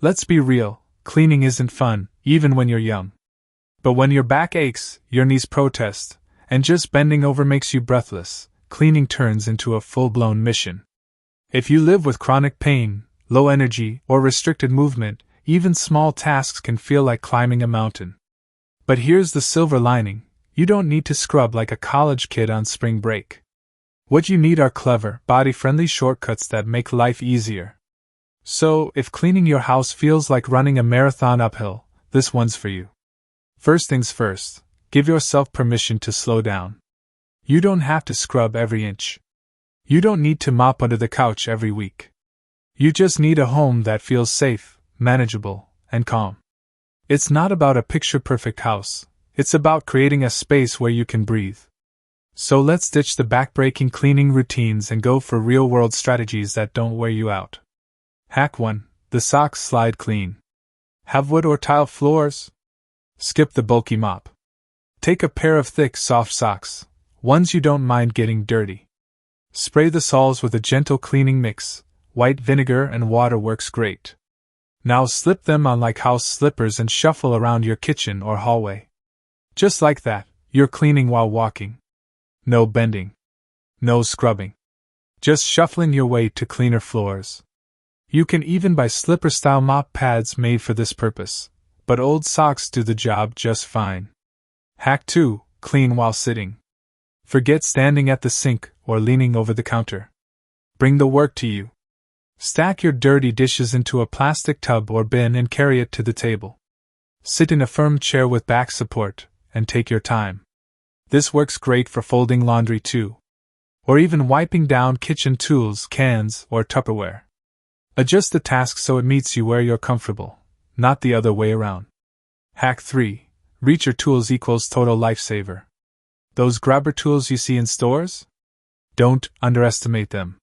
Let's be real, cleaning isn't fun, even when you're young. But when your back aches, your knees protest, and just bending over makes you breathless, cleaning turns into a full-blown mission. If you live with chronic pain, low energy, or restricted movement, even small tasks can feel like climbing a mountain. But here's the silver lining: you don't need to scrub like a college kid on spring break. What you need are clever, body-friendly shortcuts that make life easier. So, if cleaning your house feels like running a marathon uphill, this one's for you. First things first, give yourself permission to slow down. You don't have to scrub every inch. You don't need to mop under the couch every week. You just need a home that feels safe, manageable, and calm. It's not about a picture-perfect house, it's about creating a space where you can breathe. So let's ditch the back-breaking cleaning routines and go for real-world strategies that don't wear you out. Hack 1. The socks slide clean. Have wood or tile floors? Skip the bulky mop. Take a pair of thick, soft socks, ones you don't mind getting dirty. Spray the soles with a gentle cleaning mix. White vinegar and water works great. Now slip them on like house slippers and shuffle around your kitchen or hallway. Just like that, you're cleaning while walking. No bending. No scrubbing. Just shuffling your way to cleaner floors. You can even buy slipper-style mop pads made for this purpose, but old socks do the job just fine. Hack 2. Clean while sitting. Forget standing at the sink or leaning over the counter. Bring the work to you. Stack your dirty dishes into a plastic tub or bin and carry it to the table. Sit in a firm chair with back support, and take your time. This works great for folding laundry too. Or even wiping down kitchen tools, cans, or Tupperware. Adjust the task so it meets you where you're comfortable, not the other way around. Hack 3. Reach your tools equals total lifesaver. Those grabber tools you see in stores? Don't underestimate them.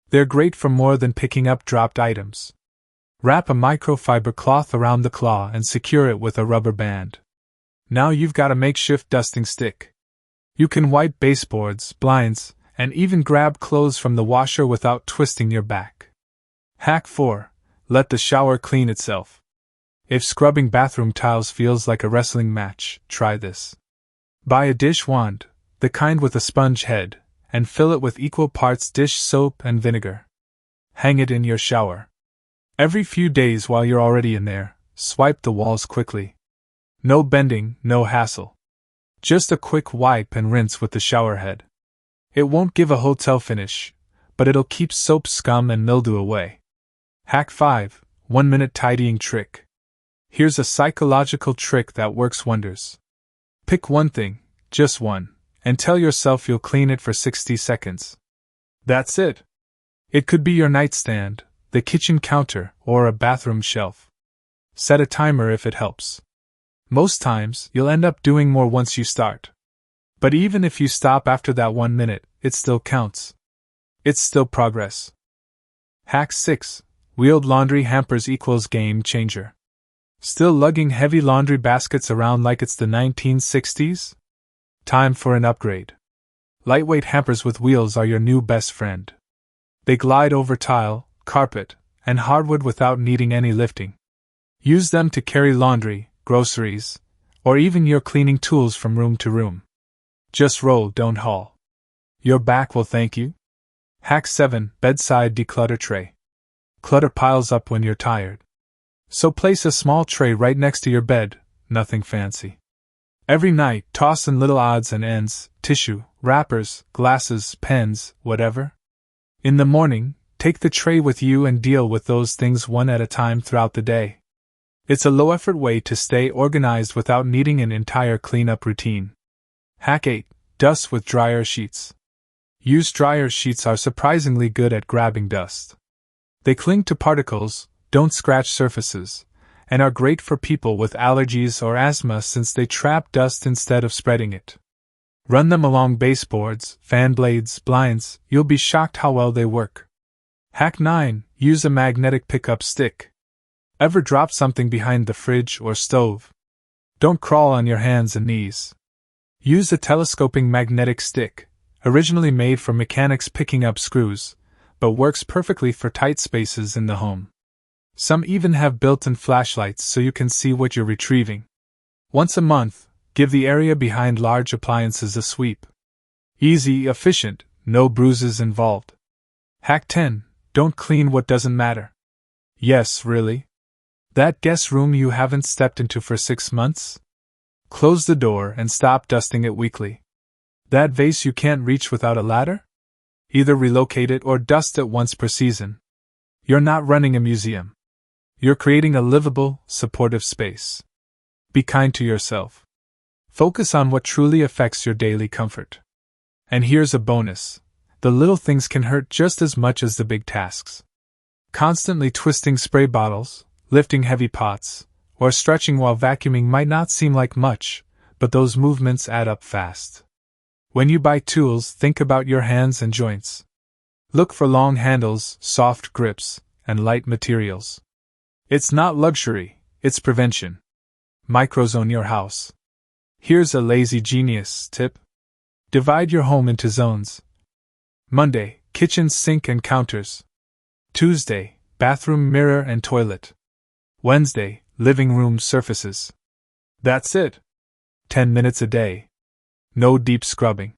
They're great for more than picking up dropped items. Wrap a microfiber cloth around the claw and secure it with a rubber band. Now you've got a makeshift dusting stick. You can wipe baseboards, blinds, and even grab clothes from the washer without twisting your back. Hack 4. Let the shower clean itself. If scrubbing bathroom tiles feels like a wrestling match, try this. Buy a dish wand, the kind with a sponge head, and fill it with equal parts dish soap and vinegar. Hang it in your shower. Every few days while you're already in there, swipe the walls quickly. No bending, no hassle. Just a quick wipe and rinse with the shower head. It won't give a hotel finish, but it'll keep soap scum and mildew away. Hack 5. 1-minute tidying trick. Here's a psychological trick that works wonders. Pick one thing, just one, and tell yourself you'll clean it for 60 seconds. That's it. It could be your nightstand, the kitchen counter, or a bathroom shelf. Set a timer if it helps. Most times, you'll end up doing more once you start. But even if you stop after that 1 minute, it still counts. It's still progress. Hack 6. Wheeled laundry hampers equals game changer. Still lugging heavy laundry baskets around like it's the 1960s? Time for an upgrade. Lightweight hampers with wheels are your new best friend. They glide over tile, carpet, and hardwood without needing any lifting. Use them to carry laundry, groceries, or even your cleaning tools from room to room. Just roll, don't haul. Your back will thank you. Hack 7. Bedside declutter tray. Clutter piles up when you're tired. So place a small tray right next to your bed, nothing fancy. Every night, toss in little odds and ends, tissue, wrappers, glasses, pens, whatever. In the morning, take the tray with you and deal with those things one at a time throughout the day. It's a low-effort way to stay organized without needing an entire cleanup routine. Hack 8. Dust with dryer sheets. Used dryer sheets are surprisingly good at grabbing dust. They cling to particles, don't scratch surfaces, and are great for people with allergies or asthma since they trap dust instead of spreading it. Run them along baseboards, fan blades, blinds, you'll be shocked how well they work. Hack 9. Use a magnetic pickup stick. Ever drop something behind the fridge or stove? Don't crawl on your hands and knees. Use a telescoping magnetic stick, originally made for mechanics picking up screws, but works perfectly for tight spaces in the home. Some even have built-in flashlights so you can see what you're retrieving. Once a month, give the area behind large appliances a sweep. Easy, efficient, no bruises involved. Hack 10. Don't clean what doesn't matter. Yes, really? That guest room you haven't stepped into for 6 months? Close the door and stop dusting it weekly. That vase you can't reach without a ladder? Either relocate it or dust it once per season. You're not running a museum. You're creating a livable, supportive space. Be kind to yourself. Focus on what truly affects your daily comfort. And here's a bonus. The little things can hurt just as much as the big tasks. Constantly twisting spray bottles, lifting heavy pots, or stretching while vacuuming might not seem like much, but those movements add up fast. When you buy tools, think about your hands and joints. Look for long handles, soft grips, and light materials. It's not luxury, it's prevention. Microzone your house. Here's a lazy genius tip. Divide your home into zones. Monday, kitchen sink and counters. Tuesday, bathroom mirror and toilet. Wednesday, living room surfaces. That's it. 10 minutes a day. No deep scrubbing.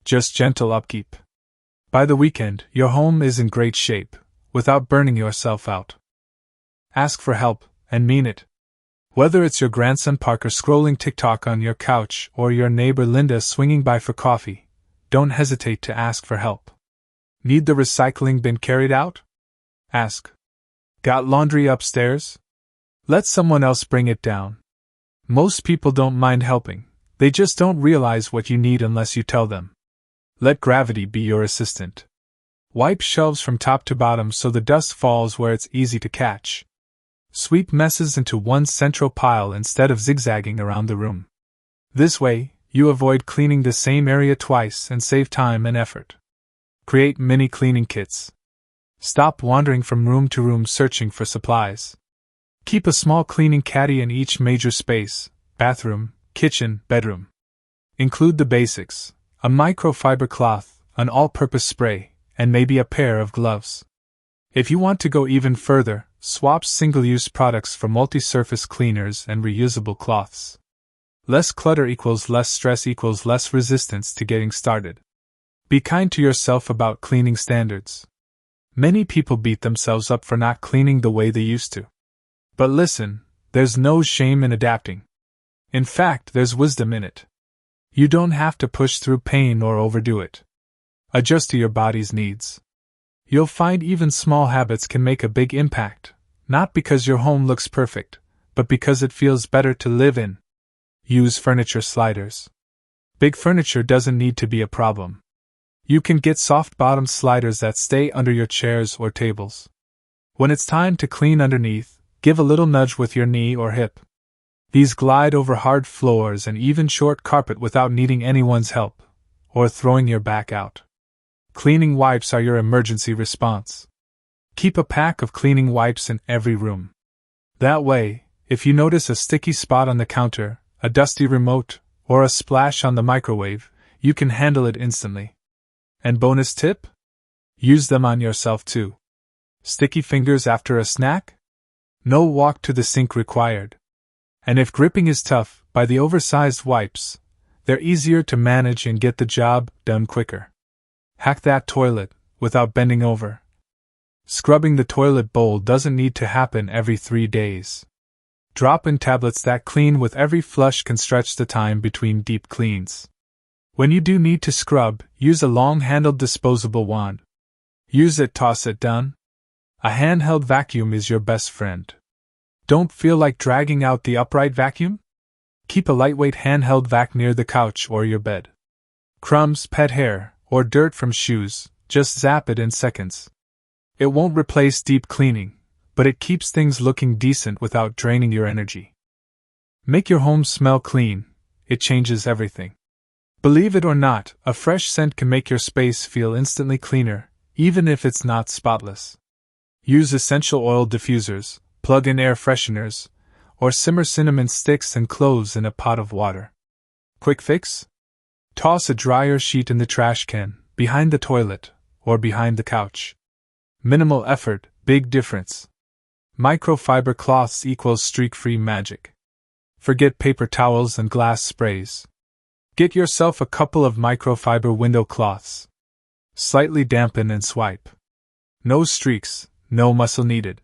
Just gentle upkeep. By the weekend, your home is in great shape, without burning yourself out. Ask for help, and mean it. Whether it's your grandson Parker scrolling TikTok on your couch or your neighbor Linda swinging by for coffee, don't hesitate to ask for help. Need the recycling bin carried out? Ask. Got laundry upstairs? Let someone else bring it down. Most people don't mind helping, they just don't realize what you need unless you tell them. Let gravity be your assistant. Wipe shelves from top to bottom so the dust falls where it's easy to catch. Sweep messes into one central pile instead of zigzagging around the room. This way, you avoid cleaning the same area twice and save time and effort. Create mini cleaning kits. Stop wandering from room to room searching for supplies. Keep a small cleaning caddy in each major space: bathroom, kitchen, bedroom. Include the basics: a microfiber cloth, an all-purpose spray, and maybe a pair of gloves. If you want to go even further, swap single-use products for multi-surface cleaners and reusable cloths. Less clutter equals less stress equals less resistance to getting started. Be kind to yourself about cleaning standards. Many people beat themselves up for not cleaning the way they used to. But listen, there's no shame in adapting. In fact, there's wisdom in it. You don't have to push through pain or overdo it. Adjust to your body's needs. You'll find even small habits can make a big impact, not because your home looks perfect, but because it feels better to live in. Use furniture sliders. Big furniture doesn't need to be a problem. You can get soft bottom sliders that stay under your chairs or tables. When it's time to clean underneath, give a little nudge with your knee or hip. These glide over hard floors and even short carpet without needing anyone's help, or throwing your back out. Cleaning wipes are your emergency response. Keep a pack of cleaning wipes in every room. That way, if you notice a sticky spot on the counter, a dusty remote, or a splash on the microwave, you can handle it instantly. And bonus tip? Use them on yourself too. Sticky fingers after a snack? No walk to the sink required. And if gripping is tough, buy the oversized wipes. They're easier to manage and get the job done quicker. Hack that toilet, without bending over. Scrubbing the toilet bowl doesn't need to happen every 3 days. Drop-in tablets that clean with every flush can stretch the time between deep cleans. When you do need to scrub, use a long-handled disposable wand. Use it, toss it, done. A handheld vacuum is your best friend. Don't feel like dragging out the upright vacuum? Keep a lightweight handheld vac near the couch or your bed. Crumbs, pet hair, or dirt from shoes, just zap it in seconds. It won't replace deep cleaning, but it keeps things looking decent without draining your energy. Make your home smell clean. It changes everything. Believe it or not, a fresh scent can make your space feel instantly cleaner, even if it's not spotless. Use essential oil diffusers, plug-in air fresheners, or simmer cinnamon sticks and cloves in a pot of water. Quick fix? Toss a dryer sheet in the trash can, behind the toilet, or behind the couch. Minimal effort, big difference. Microfiber cloths equals streak-free magic. Forget paper towels and glass sprays. Get yourself a couple of microfiber window cloths. Slightly dampen and swipe. No streaks, no muscle needed.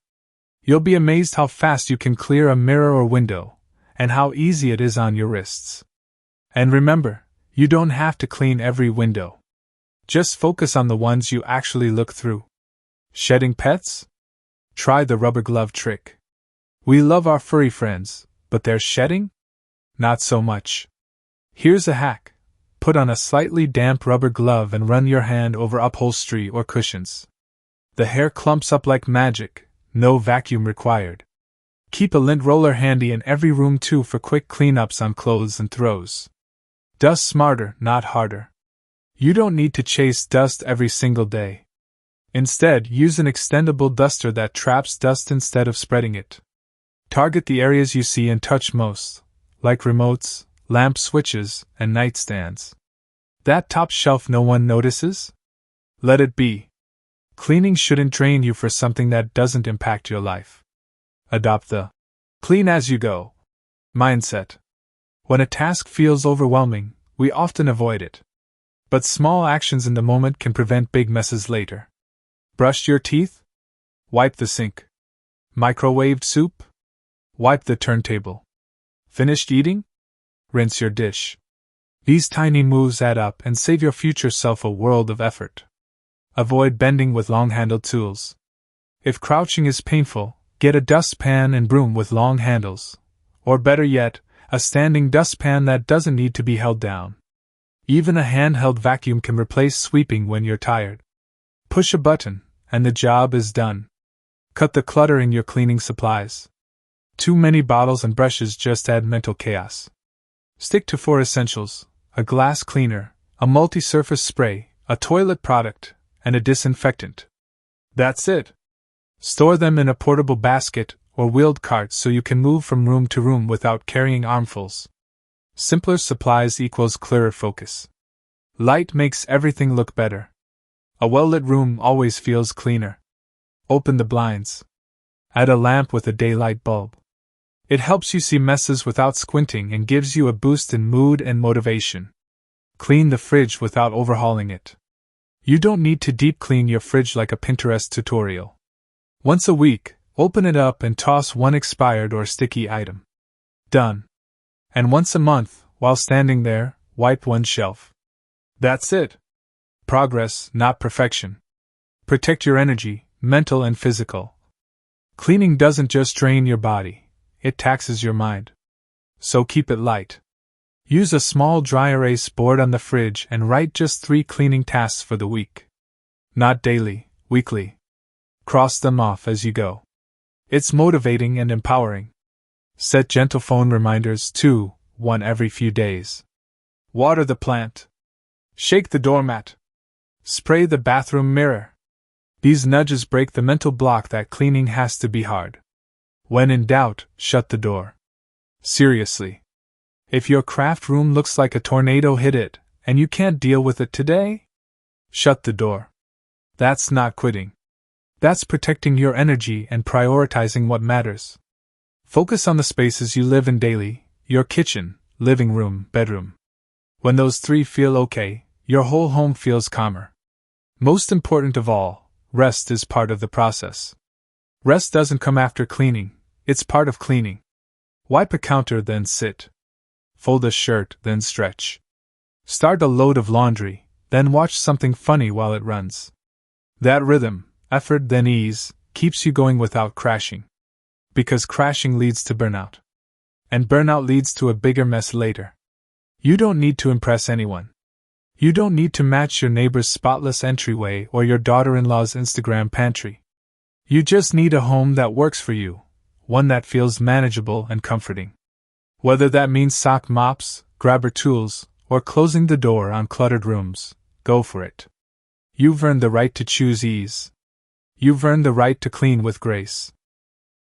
You'll be amazed how fast you can clear a mirror or window, and how easy it is on your wrists. And remember, you don't have to clean every window. Just focus on the ones you actually look through. Shedding pets? Try the rubber glove trick. We love our furry friends, but they're shedding? Not so much. Here's a hack. Put on a slightly damp rubber glove and run your hand over upholstery or cushions. The hair clumps up like magic, no vacuum required. Keep a lint roller handy in every room too for quick cleanups on clothes and throws. Dust smarter, not harder. You don't need to chase dust every single day. Instead, use an extendable duster that traps dust instead of spreading it. Target the areas you see and touch most, like remotes, lamp switches, and nightstands. That top shelf no one notices? Let it be. Cleaning shouldn't drain you for something that doesn't impact your life. Adopt the clean as you go mindset. When a task feels overwhelming, we often avoid it. But small actions in the moment can prevent big messes later. Brushed your teeth? Wipe the sink. Microwaved soup? Wipe the turntable. Finished eating? Rinse your dish. These tiny moves add up and save your future self a world of effort. Avoid bending with long-handled tools. If crouching is painful, get a dustpan and broom with long handles. Or better yet, a standing dustpan that doesn't need to be held down. Even a handheld vacuum can replace sweeping when you're tired. Push a button, and the job is done. Cut the clutter in your cleaning supplies. Too many bottles and brushes just add mental chaos. Stick to 4 essentials: a glass cleaner, a multi-surface spray, a toilet product, and a disinfectant. That's it. Store them in a portable basket or wheeled cart so you can move from room to room without carrying armfuls. Simpler supplies equals clearer focus. Light makes everything look better. A well-lit room always feels cleaner. Open the blinds. Add a lamp with a daylight bulb. It helps you see messes without squinting and gives you a boost in mood and motivation. Clean the fridge without overhauling it. You don't need to deep clean your fridge like a Pinterest tutorial. Once a week, open it up and toss one expired or sticky item. Done. And once a month, while standing there, wipe one shelf. That's it. Progress, not perfection. Protect your energy, mental and physical. Cleaning doesn't just drain your body, it taxes your mind. So keep it light. Use a small dry erase board on the fridge and write just 3 cleaning tasks for the week. Not daily, weekly. Cross them off as you go. It's motivating and empowering. Set gentle phone reminders too, 1 every few days. Water the plant. Shake the doormat. Spray the bathroom mirror. These nudges break the mental block that cleaning has to be hard. When in doubt, shut the door. Seriously. If your craft room looks like a tornado hit it, and you can't deal with it today, shut the door. That's not quitting. That's protecting your energy and prioritizing what matters. Focus on the spaces you live in daily: your kitchen, living room, bedroom. When those 3 feel okay, your whole home feels calmer. Most important of all, rest is part of the process. Rest doesn't come after cleaning, it's part of cleaning. Wipe a counter, then sit. Fold a shirt, then stretch. Start a load of laundry, then watch something funny while it runs. That rhythm, effort then ease, keeps you going without crashing. Because crashing leads to burnout. And burnout leads to a bigger mess later. You don't need to impress anyone. You don't need to match your neighbor's spotless entryway or your daughter-in-law's Instagram pantry. You just need a home that works for you, one that feels manageable and comforting. Whether that means sock mops, grabber tools, or closing the door on cluttered rooms, go for it. You've earned the right to choose ease. You've earned the right to clean with grace.